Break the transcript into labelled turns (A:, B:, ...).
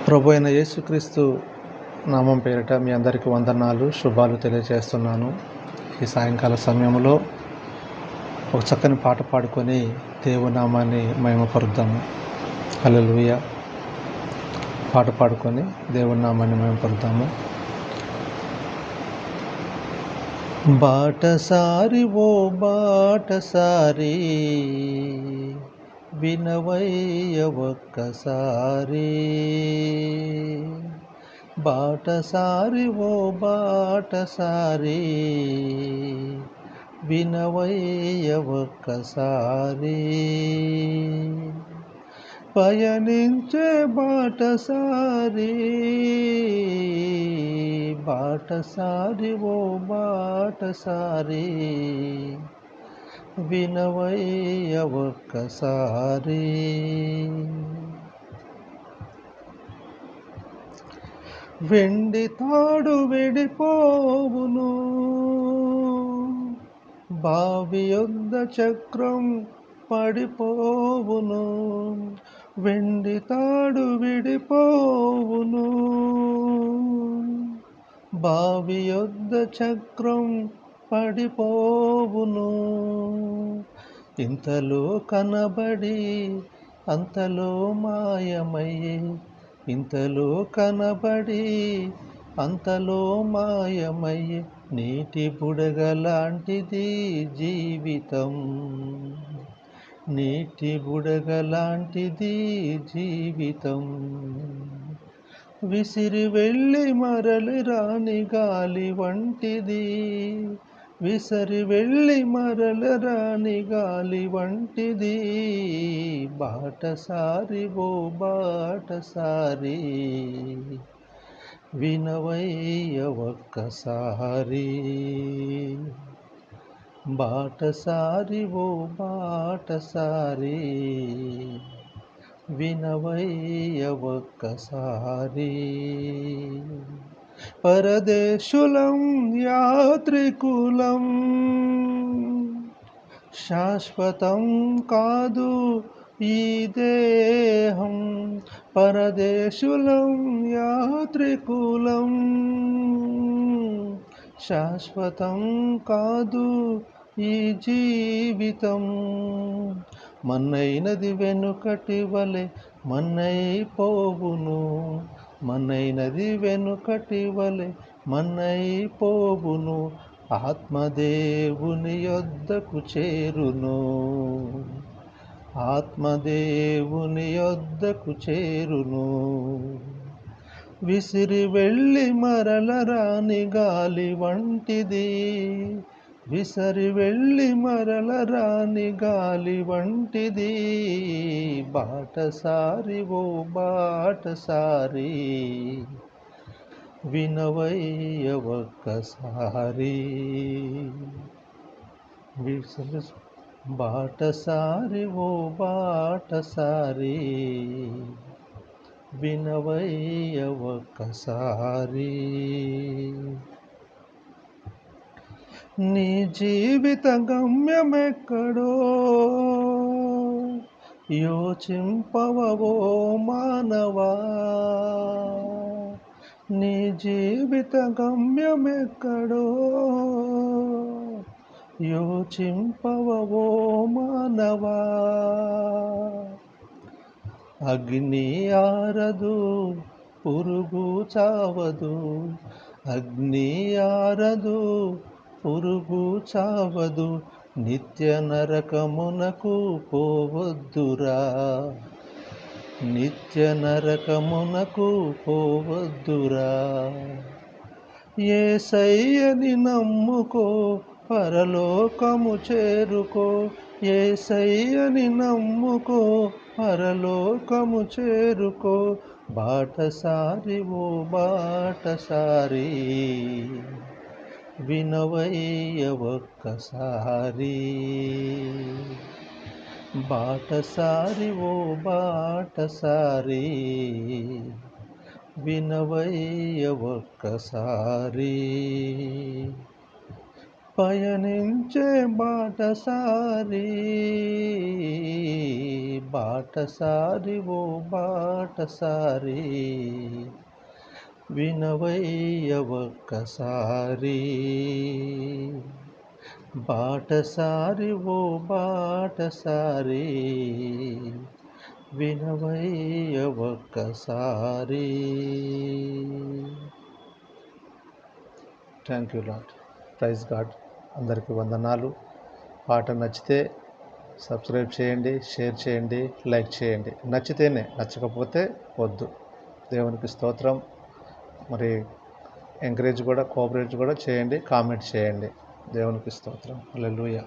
A: ప్రభు అయిన యేసుక్రీస్తు నామం పేరిట మీ అందరికీ వందనాలు, శుభాలు తెలియజేస్తున్నాను. ఈ సాయంకాల సమయంలో ఒక చక్కని పాట పాడుకొని దేవుని నామాన్ని మహిమపరుద్దాము. హల్లెలూయా. పాట పాడుకొని దేవుని నామాన్ని మహిమపరుద్దాము. బాటసారి ఓ బాటసారి వినవయ్య ఒక్కసారి, బాటసారి ఓ బాటసారి వినవయ్య ఒక్కసారి, పయనించే బాటసారి, బాటసారి ఓ బాటసారి వినవయ్య ఒక్కసారి. వెండి తాడు విడిపోవును, బావి యొద్ద చక్రం పడిపోవును. వెండి తాడు విడిపోవును, బావి యొద్ద చక్రం పడిపోవును. ఇంతలో కనబడి అంతలో మాయమయ్యే, ఇంతలో కనబడి అంతలో మాయమయ్యే, నీటి బుడగలాంటిది జీవితం, నీటి బుడగలాంటిది జీవితం. విసిరి వెళ్ళి మరలి రాని గాలి వంటిది, విసిరి వెళ్ళి మరలి రాని గాలి వంటిది. బాటసారి ఓ బాటసారి వినవయ్య ఒక్కసారి, బాటసారి ఓ బాటసారి వినవయ్య ఒక్కసారి. పరదేశులం యాత్రికులం, శాశ్వతం కాదు ఈ దేహం. పరదేశులం యాత్రికులం, శాశ్వతం కాదు ఈ జీవితం. మన్నైనది వెనుకటి వలె మన్నైపోవును, మన్నైనది వెనుకటి వలె మన్నైపోవును. ఆత్మదేవుని యొద్దకు చేరును, ఆత్మదేవుని యొద్దకు చేరును. విసిరి వెళ్ళి మరల రాని గాలి వంటిది, విసిరి వెళ్ళి మరల రాని గాలి వంటిది. బాటసారి ఓ బాటసారి వినవయ్య ఒక్కసారి, బాటసారి ఓ బాటసారి వినవయ్య ఒక్కసారి. నీ జీవిత గమ్యమెక్కడో యోచింపవో మానవా, నీ జీవిత గమ్యమెక్కడో యోచింపవో మానవా. అగ్ని ఆరదు పురుగు చావదు, అగ్ని ఆరదు పురుగు చావదు. నిత్య నరకమునకు పోవద్దురా, నిత్య నరకమునకు పోవద్దురా. యేసయ్యని నమ్ముకో పరలోకము చేరుకో, యేసయ్యని నమ్ముకో పరలోకము చేరుకో. బాటసారి ఓ బాటసారి వినవయ్య ఒక్కసారి, బాటసారి ఓ బాటసారి వినవయ్య ఒక్కసారి. పయనించే బాటసారి బాటసారి ఓ బాటసారి వినవయ్య ఒక్కసారి బాటసారి ఓ బాటసారి వినవయ్య ఒక్కసారి. Thank you Lord. Praise God. అందరికీ వందనాలు. పాట నచ్చితే సబ్స్క్రైబ్ చేయండి, షేర్ చేయండి, లైక్ చేయండి. నచ్చితేనే, నచ్చకపోతే వద్దు. దేవునికి స్తోత్రం. మరి ఎంకరేజ్ కూడా, కోఆపరేట్ కూడా చేయండి, కామెంట్ చేయండి. దేవునికి స్తోత్రం. హల్లెలూయా.